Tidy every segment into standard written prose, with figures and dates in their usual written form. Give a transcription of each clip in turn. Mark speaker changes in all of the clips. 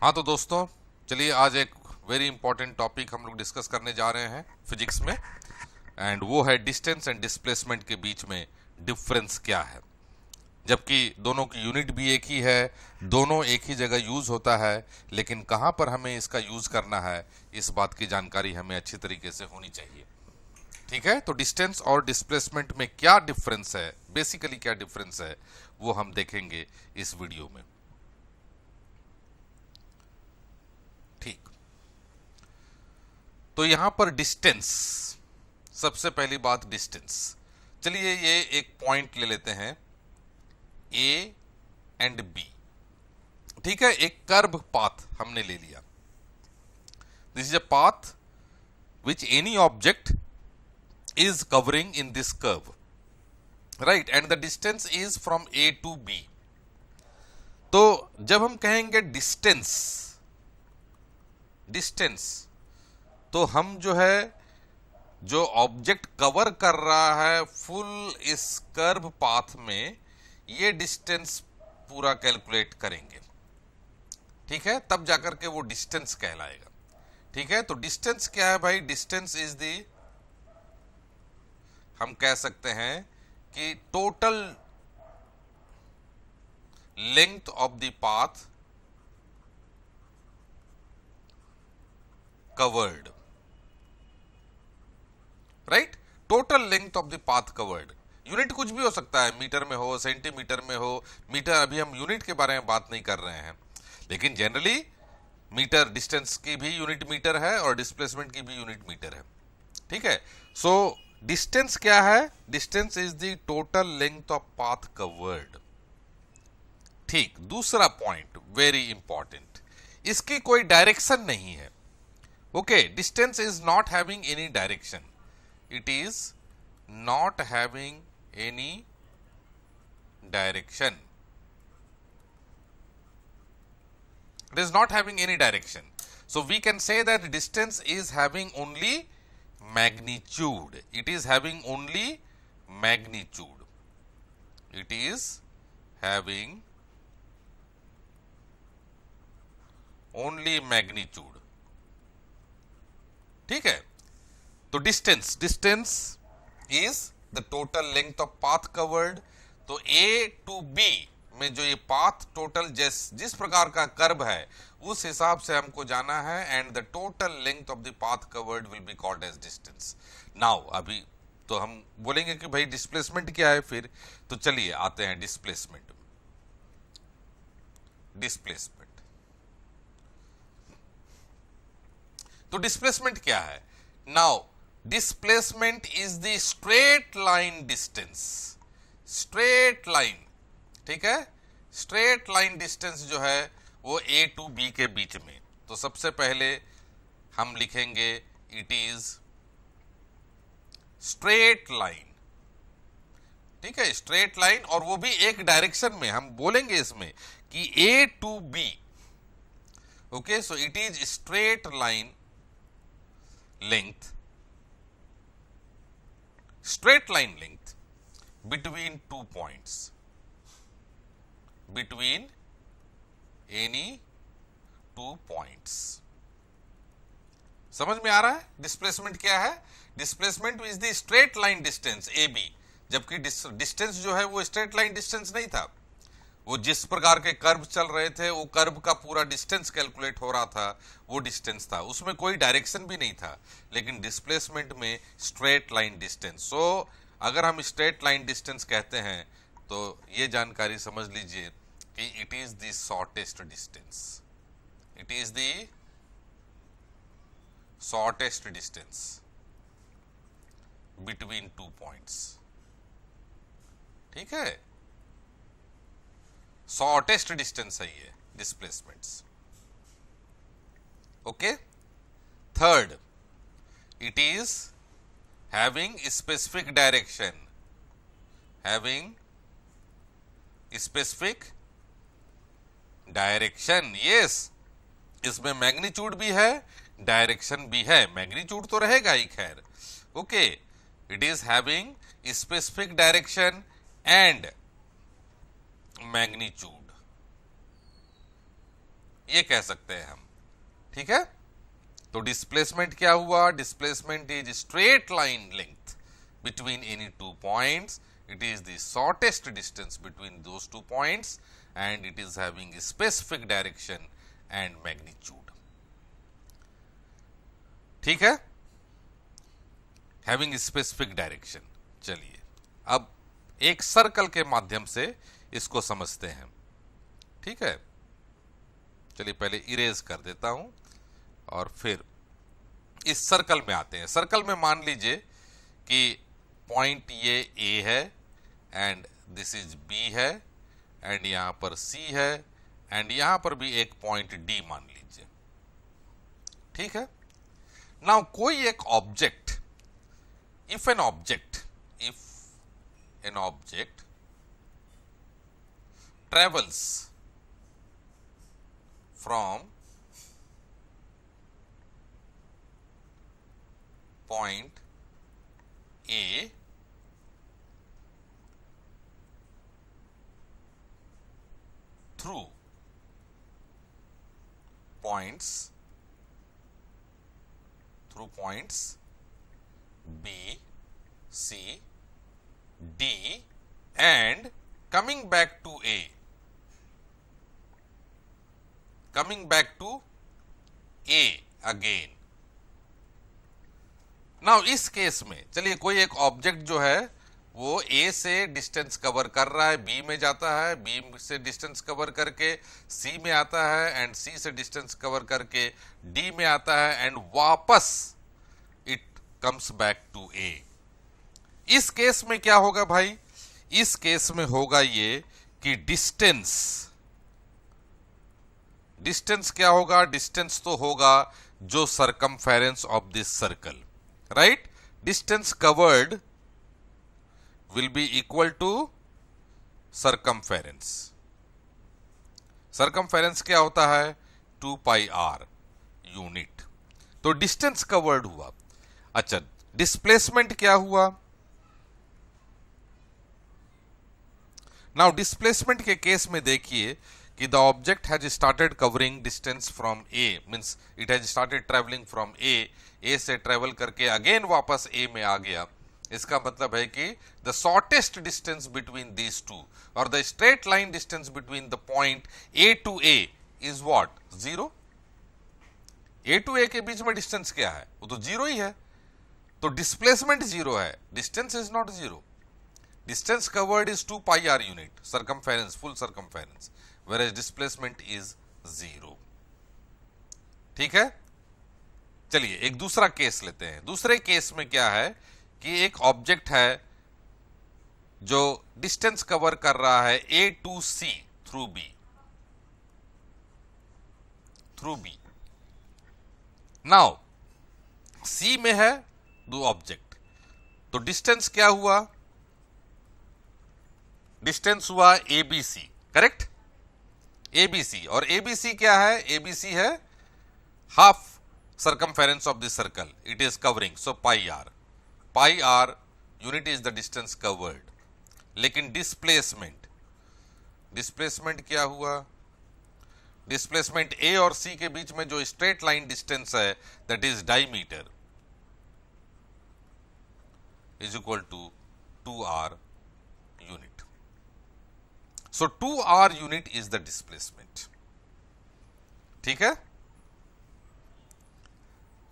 Speaker 1: हाँ तो दोस्तों, चलिए आज एक वेरी इंपॉर्टेंट टॉपिक हम लोग डिस्कस करने जा रहे हैं फिजिक्स में। एंड वो है डिस्टेंस एंड डिस्प्लेसमेंट के बीच में डिफरेंस क्या है। जबकि दोनों की यूनिट भी एक ही है, दोनों एक ही जगह यूज होता है, लेकिन कहाँ पर हमें इसका यूज करना है इस बात की जानकारी हमें अच्छी तरीके से होनी चाहिए। ठीक है, तो डिस्टेंस और डिस्प्लेसमेंट में क्या डिफरेंस है, बेसिकली क्या डिफरेंस है, वो हम देखेंगे इस वीडियो में। ठीक, तो यहां पर डिस्टेंस, सबसे पहली बात डिस्टेंस। चलिए ये एक पॉइंट ले लेते हैं ए एंड बी। ठीक है, एक कर्व पाथ हमने ले लिया। This is a path which any object is covering in this curve, right, and the distance is from A to B. तो जब हम कहेंगे डिस्टेंस डिस्टेंस तो हम जो है, जो ऑब्जेक्ट कवर कर रहा है फुल इस कर्व पाथ में, ये डिस्टेंस पूरा कैलकुलेट करेंगे। ठीक है, तब जाकर के वो डिस्टेंस कहलाएगा। ठीक है, तो डिस्टेंस क्या है भाई? डिस्टेंस इज दी, हम कह सकते हैं कि total length of the path covered, right, total length of the path covered. Unit कुछ भी हो सकता है, मीटर में हो, सेंटीमीटर में हो। मीटर, अभी हम यूनिट के बारे में बात नहीं कर रहे हैं, लेकिन जनरली मीटर, डिस्टेंस की भी यूनिट मीटर है और डिस्प्लेसमेंट की भी यूनिट मीटर है। ठीक है, सो डिस्टेंस क्या है? Distance is the total length of path covered. ठीक, दूसरा पॉइंट वेरी इंपॉर्टेंट, इसकी कोई डायरेक्शन नहीं है। Okay, distance is not having any direction, it is not having any direction. It is not having any direction. So we can say that distance is having only magnitude. It is having only magnitude. It is having only magnitude. ठीक है, तो distance is the total length of path covered. तो ए to B में जो ये path total जिस प्रकार का कर्व है उस हिसाब से हमको जाना है, and the total length of the path covered will be called as distance. Now अभी तो हम बोलेंगे कि भाई डिस्प्लेसमेंट क्या है फिर, तो चलिए आते हैं डिस्प्लेसमेंट। तो डिस्प्लेसमेंट क्या है? Now displacement is the straight line distance. Straight line, ठीक है, स्ट्रेट लाइन डिस्टेंस जो है वो ए टू बी के बीच में। तो सबसे पहले हम लिखेंगे इट इज स्ट्रेट लाइन। ठीक है, स्ट्रेट लाइन, और वो भी एक डायरेक्शन में। हम बोलेंगे इसमें कि A to B. Okay, so it is straight line length, straight line length between two points, between any two points. समझ में आ रहा है डिस्प्लेसमेंट क्या है? Displacement is the straight line distance A B, जबकि डिस्टेंस जो है वो स्ट्रेट लाइन डिस्टेंस नहीं था। वो जिस प्रकार के कर्व चल रहे थे, वो कर्व का पूरा डिस्टेंस कैलकुलेट हो रहा था, वो डिस्टेंस था, उसमें कोई डायरेक्शन भी नहीं था। लेकिन डिस्प्लेसमेंट में स्ट्रेट लाइन डिस्टेंस। सो अगर हम स्ट्रेट लाइन डिस्टेंस कहते हैं तो ये जानकारी समझ लीजिए कि it is the shortest distance. It is the shortest distance between two points. ठीक है, शॉर्टेस्ट डिस्टेंस है ये displacements. Okay, third, it is having specific direction. Having specific direction, yes, इसमें मैग्नीट्यूड भी है, डायरेक्शन भी है। मैग्नीट्यूड तो रहेगा ही खैर। Okay, it is having specific direction and magnitude. ये कह सकते हैं हम, ठीक है। तो डिस्प्लेसमेंट क्या हुआ? Displacement is straight line length between any two points, it is the shortest distance between those 2 points and it is having a specific direction and magnitude, ठीक है, having a specific direction। चलिए अब एक circle के माध्यम से इसको समझते हैं, ठीक है। चलिए पहले इरेज कर देता हूं और फिर इस सर्कल में आते हैं। सर्कल में मान लीजिए कि पॉइंट ये ए है एंड दिस इज बी है एंड यहां पर सी है एंड यहां पर भी एक पॉइंट डी मान लीजिए, ठीक है। नाउ कोई एक object, if an object travels from point A through points B, C, D and coming back to A, again। Now इस केस में चलिए कोई एक ऑब्जेक्ट जो है वो ए से डिस्टेंस कवर कर रहा है, बी में जाता है, बी से डिस्टेंस कवर करके सी में आता है एंड सी से डिस्टेंस कवर करके डी में आता है एंड वापस इट कम्स बैक टू ए। इस केस में क्या होगा भाई? इस केस में होगा ये कि डिस्टेंस क्या होगा? डिस्टेंस तो होगा जो circumference of this circle, right. Distance covered will be equal to circumference। circumference क्या होता है? 2 pi r यूनिट। तो डिस्टेंस कवर्ड हुआ। अच्छा, डिस्प्लेसमेंट क्या हुआ? नाउ डिस्प्लेसमेंट के केस में देखिए कि the object has started covering distance from A, means it has started travelling from A से ट्रेवल करके अगेन वापस ए में आ गया। इसका मतलब है कि the shortest distance between these two और the straight line distance between the point A to A is what? 0। A to A के बीच में डिस्टेंस क्या है? वो तो 0 ही है। तो डिस्प्लेसमेंट 0 है, distance is not 0। Distance covered is 2 pi r unit, circumference, full circumference, where displacement is 0, ठीक है। चलिए एक दूसरा केस लेते हैं। दूसरे केस में क्या है कि एक ऑब्जेक्ट है जो डिस्टेंस कवर कर रहा है A to C through B. Now C में है दो ऑब्जेक्ट, तो डिस्टेंस क्या हुआ? डिस्टेंस हुआ एबीसी, करेक्ट। एबीसी, और एबीसी क्या है? एबीसी है half circumference of the circle it is covering, so pi r unit is the distance covered। लेकिन डिस्प्लेसमेंट क्या हुआ? डिस्प्लेसमेंट ए और सी के बीच में जो स्ट्रेट लाइन डिस्टेंस है that is diameter is equal to 2r unit. So 2r unit is the displacement, ठीक है,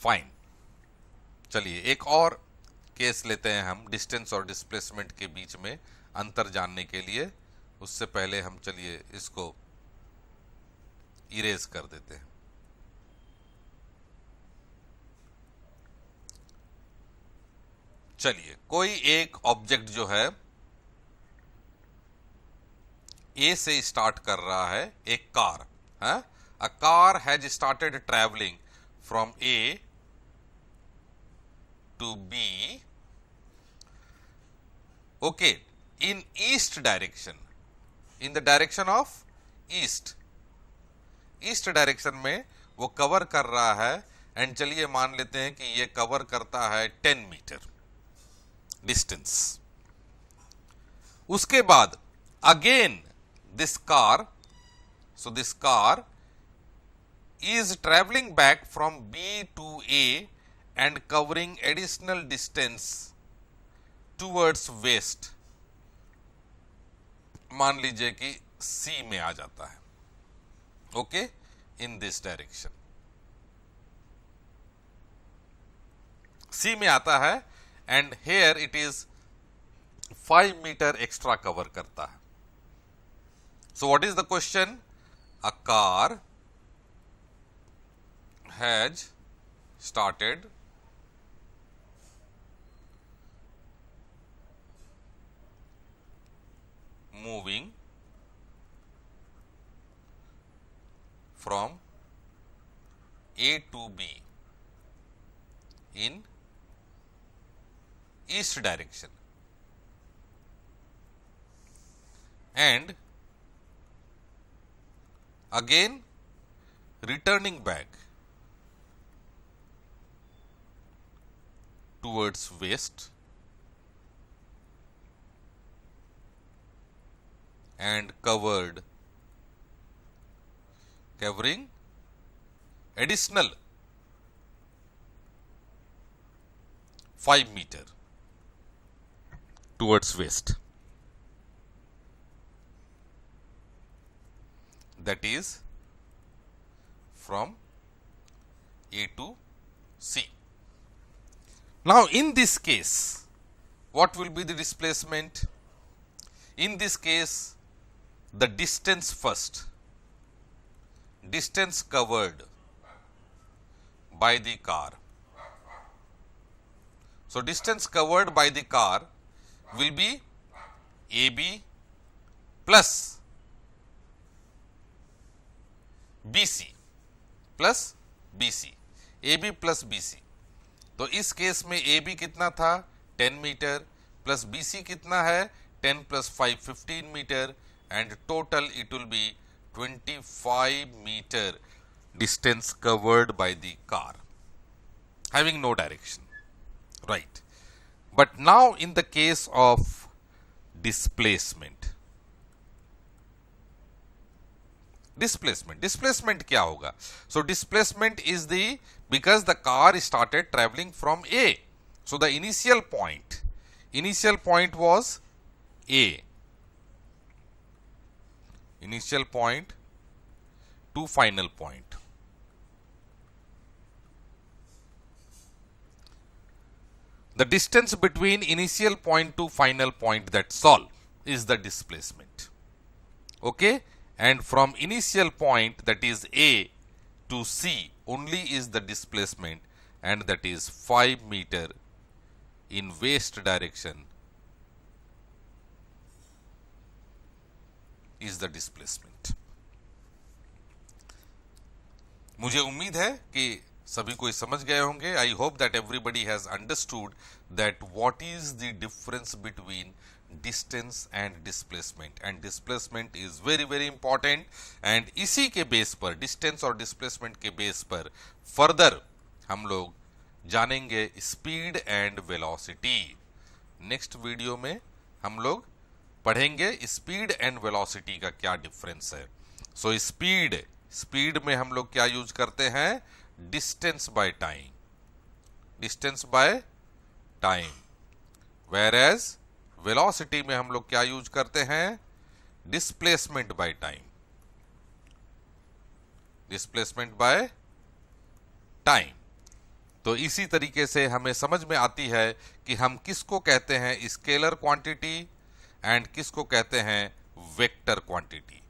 Speaker 1: फाइन। चलिए एक और केस लेते हैं हम डिस्टेंस और डिस्प्लेसमेंट के बीच में अंतर जानने के लिए। उससे पहले हम चलिए इसको इरेज कर देते हैं। चलिए कोई एक ऑब्जेक्ट जो है ए से स्टार्ट कर रहा है, एक कार है। A car has started travelling from A to B, okay, in east direction, in the direction of east direction में वो कवर कर रहा है एंड चलिए मान लेते हैं कि ये कवर करता है 10 मीटर डिस्टेंस। उसके बाद again this car is traveling back from B to A and covering additional distance towards west, मान लीजिए कि C में आ जाता है, okay, in this direction C में आता है and here it is 5 metre extra cover करता है. So what is the question? A car has started moving from A to B in east direction and again returning back towards west and covering additional 5 meter towards west, that is from A to C. Now in this case, what will be the displacement? In this case, the distance first, distance covered by the car. So distance covered by the car will be AB plus BC plus BC, AB plus BC. तो इस case में AB कितना था? 10 metre plus BC कितना है? 10 plus 5 15 metre and total it will be 25 metre distance covered by the car having no direction, right. But now in the case of displacement, displacement क्या होगा? So displacement is the, because the car started traveling from A, so the initial point was A, initial point to final point. The distance between initial point to final point, that's all, is the displacement, okay. And from initial point, that is A, to C only is the displacement, and that is 5 meter in west direction is the displacement. मुझे उम्मीद है कि सभी कोई समझ गए होंगे. I hope that everybody has understood that what is the difference between distance and displacement, and displacement is very important. and इसी के बेस पर, distance और displacement के बेस पर further हम लोग जानेंगे speed and velocity. Next video में हम लोग पढ़ेंगे speed and velocity का क्या डिफरेंस है. सो स्पीड में हम लोग क्या यूज करते हैं? Distance by time, whereas velocity में हम लोग क्या यूज करते हैं? Displacement by time. तो इसी तरीके से हमें समझ में आती है कि हम किसको कहते हैं स्केलर क्वांटिटी एंड किसको कहते हैं वेक्टर क्वांटिटी.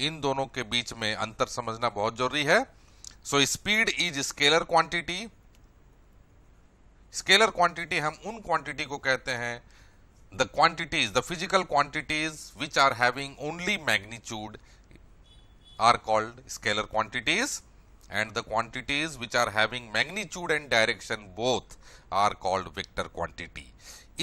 Speaker 1: इन दोनों के बीच में अंतर समझना बहुत जरूरी है. So speed is scalar quantity. Scalar quantity हम उन क्वांटिटी को कहते हैं, the quantities, the physical quantities which are having only magnitude are called scalar quantities, and the quantities which are having magnitude and direction both are called vector quantity.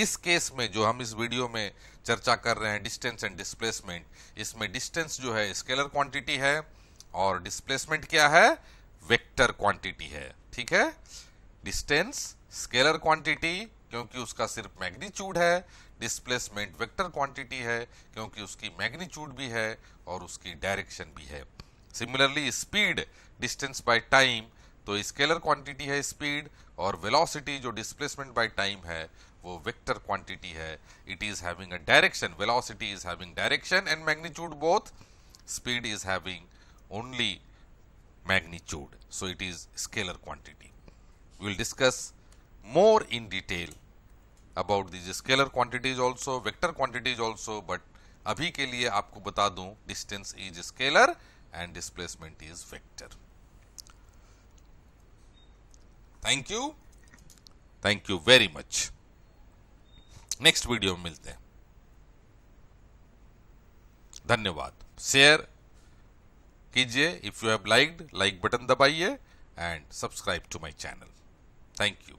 Speaker 1: इस case में जो हम इस वीडियो में चर्चा कर रहे हैं डिस्टेंस एंड डिस्प्लेसमेंट, इसमें डिस्टेंस जो है स्केलर क्वांटिटी है और डिस्प्लेसमेंट क्या है? वेक्टर क्वांटिटी है. ठीक है, डिस्टेंस स्केलर क्वांटिटी क्योंकि उसका सिर्फ मैग्नीट्यूड है, डिस्प्लेसमेंट वेक्टर क्वांटिटी है क्योंकि उसकी मैग्नीट्यूड भी है और उसकी डायरेक्शन भी है. Similarly speed distance by time, तो स्केलर क्वांटिटी है स्पीड, और वेलोसिटी जो डिस्प्लेसमेंट बाय टाइम है वो वेक्टर क्वांटिटी है. It is having a direction, velocity is having direction and magnitude both, speed is having only magnitude, so it is scalar quantity. We will discuss more in detail about these scalar quantities also, vector quantities also, but अभी के लिए आपको बता दूं distance is scalar and displacement is vector. Thank you very much. Next video में मिलते हैं. धन्यवाद. शेयर कीजिए, if you have liked, like button दबाइए and subscribe to my channel. Thank you.